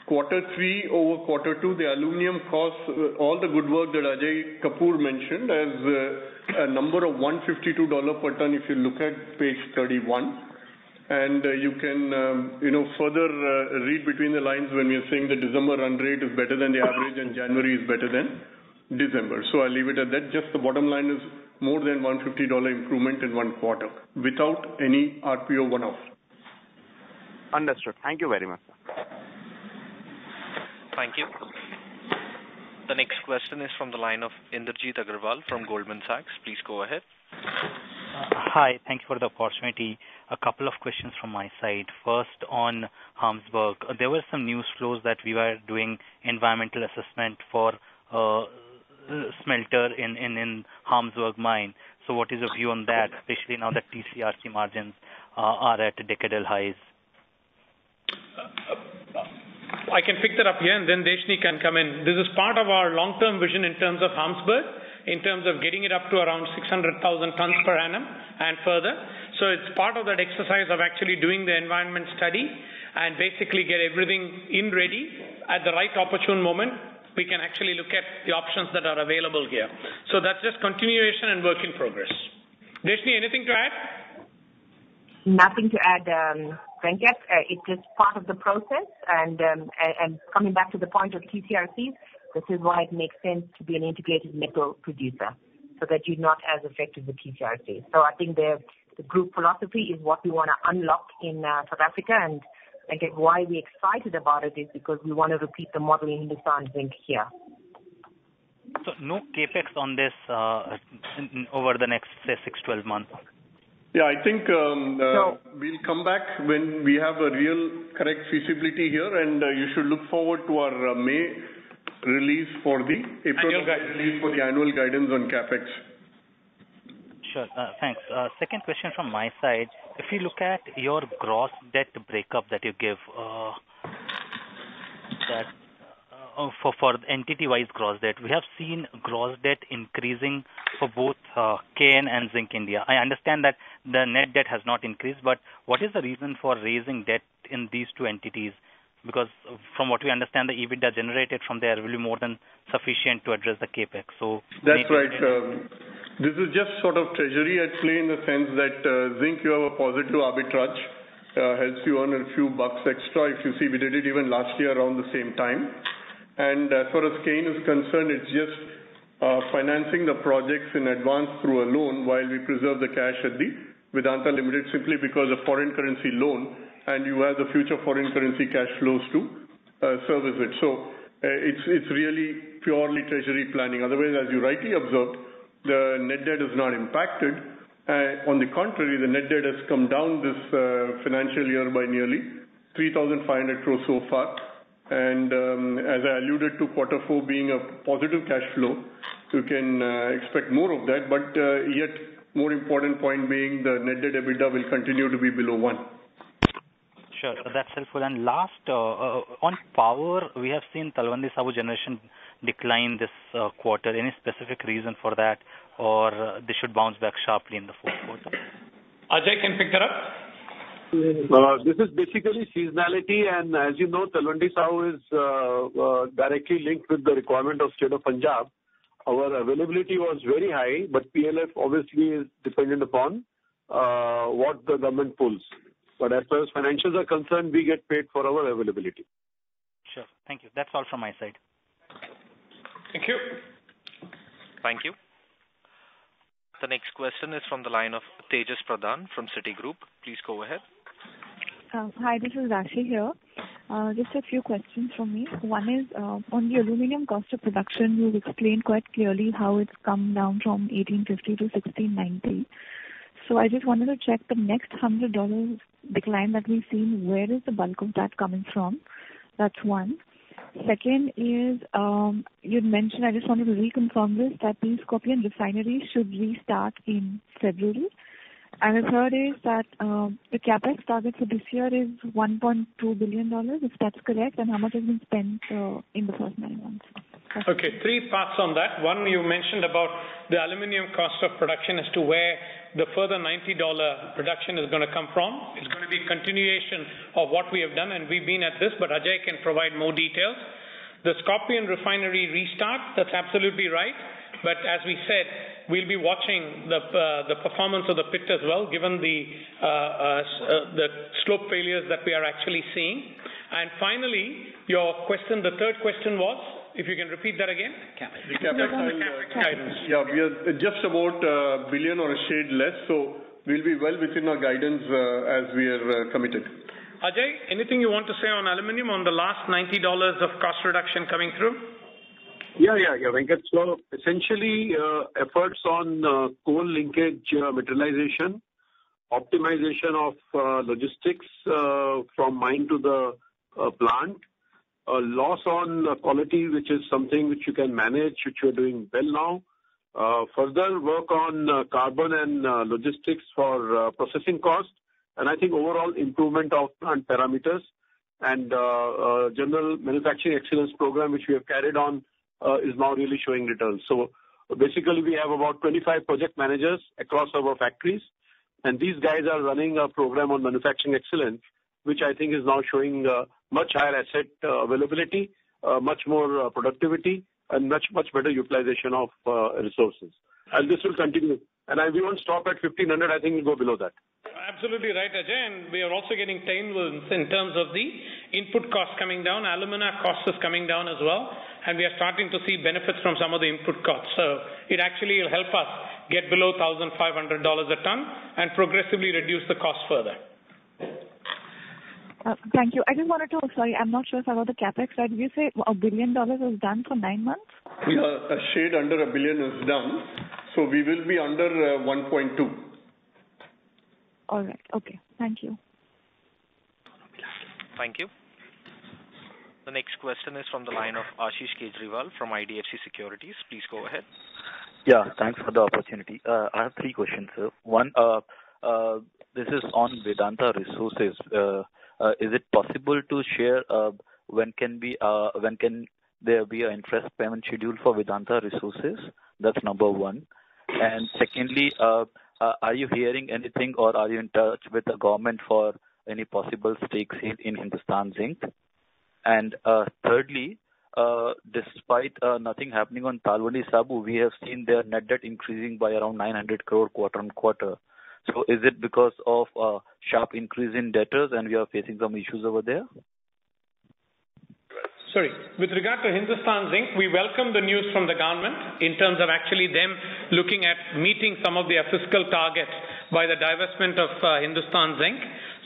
Q3 over Q2, the aluminium costs, all the good work that Ajay Kapoor mentioned, as a number of $152 per ton if you look at page 31. And you can, further read between the lines when we are saying the December run rate is better than the average and January is better than December. So I'll leave it at that. Just the bottom line is more than $150 improvement in one quarter without any RPO one-off. Understood. Thank you very much, sir. Thank you. The next question is from the line of Inderjeet Agarwal from Goldman Sachs. Please go ahead. Hi, thank you for the opportunity. A couple of questions from my side. First, on Harmsburg, there were some news flows that we were doing environmental assessment for smelter in Harmsburg mine. So what is your view on that, especially now that TCRC margins are at decadal highs? I can pick that up here, and then Deshni can come in. This is part of our long-term vision in terms of Harmsburg, in terms of getting it up to around 600,000 tons per annum and further. So it's part of that exercise of actually doing the environment study and basically get everything in ready at the right opportune moment. We can actually look at the options that are available here. So that's just continuation and work in progress. Deshni, anything to add? Nothing to add, Venkat. It's just part of the process. And coming back to the point of TCRCs, this is why it makes sense to be an integrated metal producer, so that you're not as affected with TCRC. So I think the group philosophy is what we want to unlock in South Africa, and again, why we're excited about it is because we want to repeat the model in Hindustan Zinc here. So no capex on this over the next, say, 6-12 months? Yeah, I think we'll come back when we have a real correct feasibility here, and you should look forward to our May release for the release for the annual guidance on capex. Sure, thanks. Second question from my side. If you look at your gross debt breakup that you give, for entity-wise gross debt, we have seen gross debt increasing for both KN and Zinc India. I understand that the net debt has not increased, but what is the reason for raising debt in these two entities? Because from what we understand, the EBITDA generated from there will be more than sufficient to address the capex. So that's right. This is just sort of treasury at play in the sense that Zinc, you have a positive arbitrage, helps you earn a few bucks extra. If you see, we did it even last year around the same time. And as far as Kane is concerned, it's just financing the projects in advance through a loan while we preserve the cash at the Vedanta Limited, simply because of foreign currency loan, and you have the future foreign currency cash flows to service it. So it's really purely treasury planning. Otherwise, as you rightly observed, the net debt is not impacted. On the contrary, the net debt has come down this financial year by nearly 3,500 crores so far. And as I alluded to, Q4 being a positive cash flow, you can expect more of that. But yet, more important point being the net debt EBITDA will continue to be below 1. Sure, that's helpful. And last, on power, we have seen Talwandi Sabo generation decline this quarter. Any specific reason for that, or they should bounce back sharply in the fourth quarter? Ajay can pick that up. This is basically seasonality, and as you know, Talwandi Sabo is directly linked with the requirement of state of Punjab. our availability was very high, but PLF obviously is dependent upon what the government pulls. But as far as financials are concerned, we get paid for our availability. Sure. Thank you. That's all from my side. Thank you. Thank you. The next question is from the line of Tejas Pradhan from Citigroup. Please go ahead. Hi, this is Rashi here. Just a few questions from me. One is on the aluminum cost of production. You've explained quite clearly how it's come down from 1850 to 1690. So I just wanted to check the next $100 decline that we've seen. Where is the bulk of that coming from? That's one. Second is you'd mentioned, I just wanted to reconfirm this, that the Skopje refinery should restart in February. And the third is that the capex target for this year is $1.2 billion, if that's correct, and how much has been spent in the first 9 months? Okay, 3 parts on that. One, you mentioned about the aluminium cost of production as to where the further $90 production is going to come from. It's going to be continuation of what we have done, and we've been at this, but Ajay can provide more details. The Skopje refinery restart, that's absolutely right. But as we said, we'll be watching the performance of the pit as well, given the slope failures that we are actually seeing. And finally, your question, the third question was, if you can repeat that again? The capex guidance. Yeah, we are just about $1 billion or a shade less, so we'll be well within our guidance as we are committed. Ajay, anything you want to say on aluminium on the last $90 of cost reduction coming through? Yeah, Venkat. So essentially, efforts on coal linkage materialization, optimization of logistics from mine to the plant, loss on quality, which is something which you can manage, which you're doing well now. Further work on carbon and logistics for processing cost, and I think overall improvement of plant parameters and general manufacturing excellence program, which we have carried on, is now really showing returns. So basically, we have about 25 project managers across our factories, and these guys are running a program on manufacturing excellence, which I think is now showing much higher asset availability, much more productivity, and much better utilization of resources. And this will continue. And we won't stop at 1,500. I think we'll go below that. Absolutely right, Ajay. And we are also getting tailwinds in terms of the input costs coming down. Alumina cost is coming down as well. And we are starting to see benefits from some of the input costs. So it actually will help us get below $1,500 a ton and progressively reduce the cost further. Thank you. I just wanted to, sorry, I'm not sure if I got the capex right. Did you say $1 billion is done for 9 months? Yeah, a shade under $1 billion is done. So we will be under 1.2. All right. Okay. Thank you. Thank you. The next question is from the line of Ashish Kejriwal from IDFC Securities. Please go ahead. Yeah, thanks for the opportunity. I have 3 questions, sir. One, this is on Vedanta Resources. Is it possible to share when can there be an interest payment schedule for Vedanta Resources? That's number 1. And secondly, are you hearing anything or are you in touch with the government for any possible stake sale in Hindustan Zinc? And thirdly, despite nothing happening on Talwandi Sabu, we have seen their net debt increasing by around 900 crore quarter on quarter. So is it because of a sharp increase in debtors and we are facing some issues over there? Sorry, with regard to Hindustan Zinc, we welcome the news from the government in terms of actually them looking at meeting some of their fiscal targets by the divestment of Hindustan Zinc.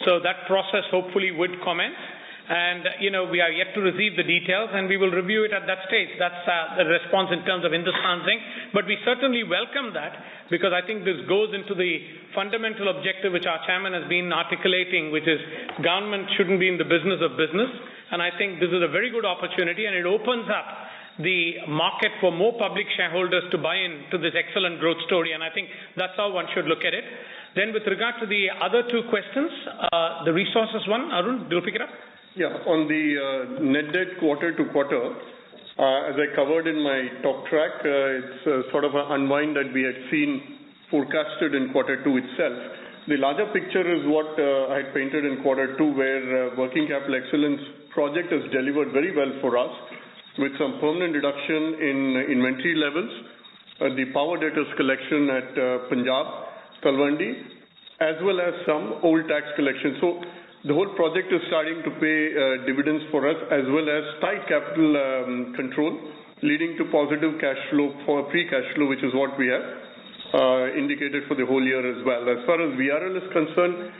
So that process hopefully would commence. And, we are yet to receive the details and we will review it at that stage. That's the response in terms of Hindustan Zinc. But we certainly welcome that because I think this goes into the fundamental objective which our chairman has been articulating, which is government shouldn't be in the business of business. And I think this is a very good opportunity and it opens up the market for more public shareholders to buy into this excellent growth story. And I think that's how one should look at it. Then with regard to the other 2 questions, the resources one, Arun, do you pick it up? Yeah, on the net debt quarter to quarter, as I covered in my talk track, it's sort of an unwind that we had seen forecasted in quarter 2 itself. The larger picture is what I had painted in quarter 2, where working capital excellence project has delivered very well for us. with some permanent reduction in inventory levels, the power debtors collection at Punjab, Talwandi, as well as some old tax collection. So the whole project is starting to pay dividends for us, as well as tight capital control, leading to positive cash flow for free cash flow, which is what we have indicated for the whole year as well. As far as VRL is concerned,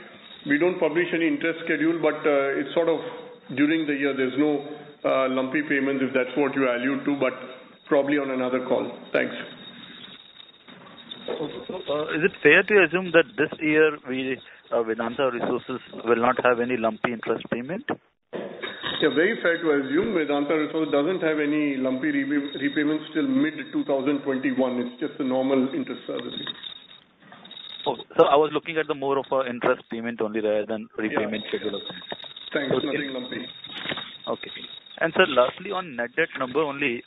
we don't publish any interest schedule, but it's sort of during the year. There's no lumpy payments, if that's what you allude to, but probably on another call. Thanks. Is it fair to assume that this year Vedanta Resources will not have any lumpy interest payment? Yeah, very fair to assume Vedanta Resources doesn't have any lumpy repayments till mid-2021. It's just a normal interest servicing. Oh, so I was looking at the more of an interest payment only rather than repayment schedule. Thanks, okay. Nothing lumpy. Okay. And sir, lastly on net debt number only,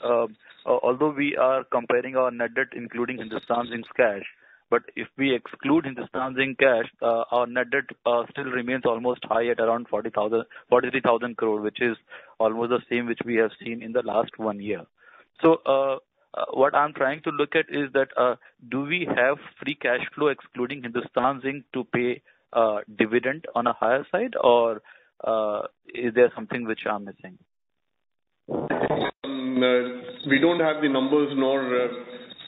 although we are comparing our net debt including Hindustan Zinc's cash, but if we exclude Hindustan Zinc cash, our net debt still remains almost high at around 43,000 crore, which is almost the same which we have seen in the last 1 year. So what I'm trying to look at is that do we have free cash flow excluding Hindustan Zinc to pay dividend on a higher side, or is there something which I'm missing? We don't have the numbers, nor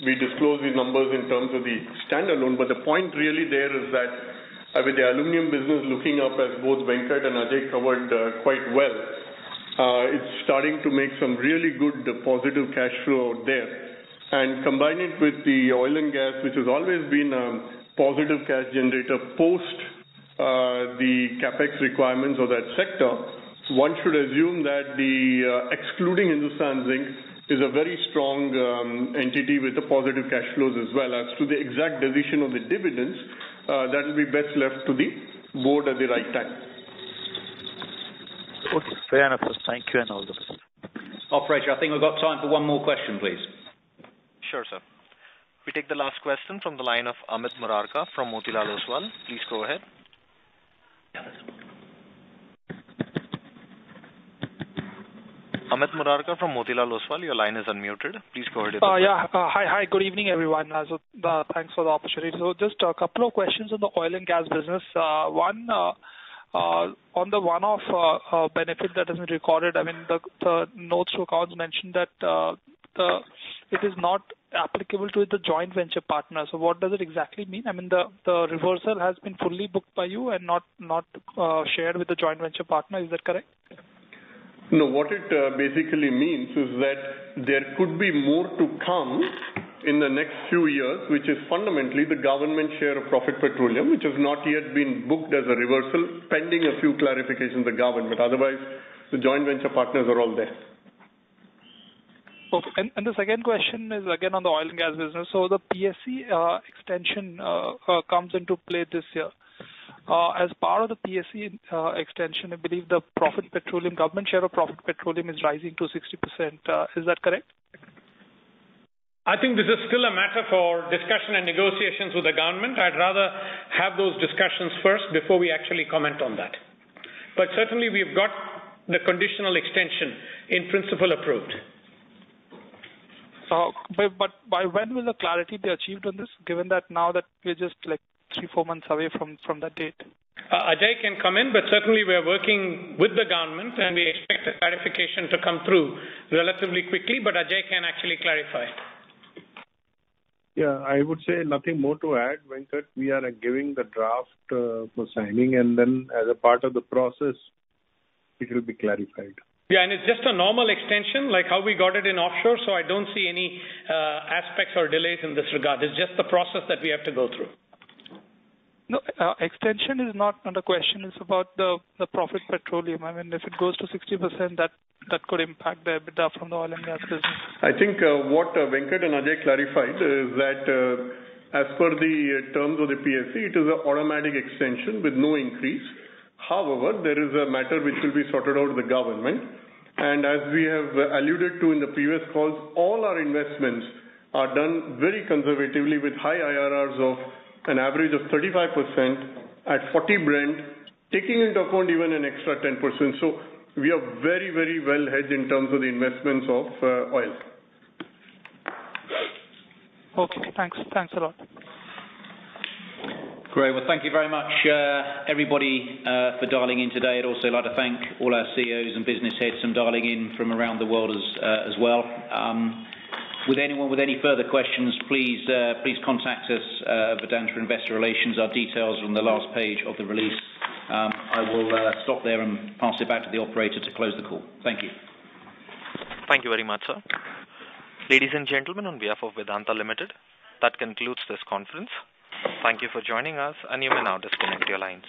we disclose the numbers in terms of the standalone, but the point really there is that with the aluminium business looking up, as both Venkat and Ajay covered quite well, it's starting to make some really good positive cash flow out there. And combine it with the oil and gas, which has always been a positive cash generator post the capex requirements of that sector, one should assume that the excluding Hindustan Zinc is a very strong entity with the positive cash flows as well. As to the exact decision of the dividends, that will be best left to the board at the right time. Okay, fair enough, sir. Thank you and all the best. Operator, I think we've got time for one more question, please. Sure, sir. We take the last question from the line of Amit Murarka from Motilal Oswal. Please go ahead. Amit Murarka from Motilal Oswal, your line is unmuted. Please go ahead. Hi, good evening, everyone. Thanks for the opportunity. So just a couple of questions on the oil and gas business. One, on the one-off benefit that has been recorded, I mean, the notes to accounts mentioned that it is not applicable to the joint venture partner. So what does it exactly mean? I mean, the reversal has been fully booked by you and not shared with the joint venture partner. Is that correct? No, what it basically means is that there could be more to come in the next few years, which is fundamentally the government share of Profit Petroleum, which has not yet been booked as a reversal, pending a few clarifications of the government. Otherwise, the joint venture partners are all there. Okay. And the second question is again on the oil and gas business. So the PSC extension comes into play this year. As part of the PSC extension, I believe the Profit Petroleum, government share of Profit Petroleum is rising to 60%. Is that correct? I think this is still a matter for discussion and negotiations with the government. I'd rather have those discussions first before we actually comment on that. But certainly we've got the conditional extension in principle approved. But by when will the clarity be achieved on this, given that now that we're just like 3-4 months away from that date? Ajay can come in, but certainly we are working with the government and we expect the clarification to come through relatively quickly, but Ajay can actually clarify. Yeah, I would say nothing more to add, Venkat. We are giving the draft for signing, and then as a part of the process, it will be clarified. Yeah, and it's just a normal extension like how we got it in offshore, so I don't see any aspects or delays in this regard. It's just the process that we have to go through. No, extension is not under question. It's about the Profit Petroleum. I mean, if it goes to 60%, that could impact the EBITDA from the oil and gas business. I think what Venkat and Ajay clarified is that as per the terms of the PSC, it is an automatic extension with no increase. However, there is a matter which will be sorted out with the government. And as we have alluded to in the previous calls, all our investments are done very conservatively with high IRRs of an average of 35% at 40 Brent, taking into account even an extra 10%. So we are very, very well hedged in terms of the investments of oil. Okay, thanks. Thanks a lot. Great. Well, thank you very much, everybody, for dialing in today. I'd also like to thank all our CEOs and business heads from dialing in from around the world as well. With anyone with any further questions, please contact us, Vedanta Investor Relations. Our details are on the last page of the release. I will stop there and pass it back to the operator to close the call. Thank you. Thank you very much, sir. Ladies and gentlemen, on behalf of Vedanta Limited, that concludes this conference. Thank you for joining us, and you may now disconnect your lines.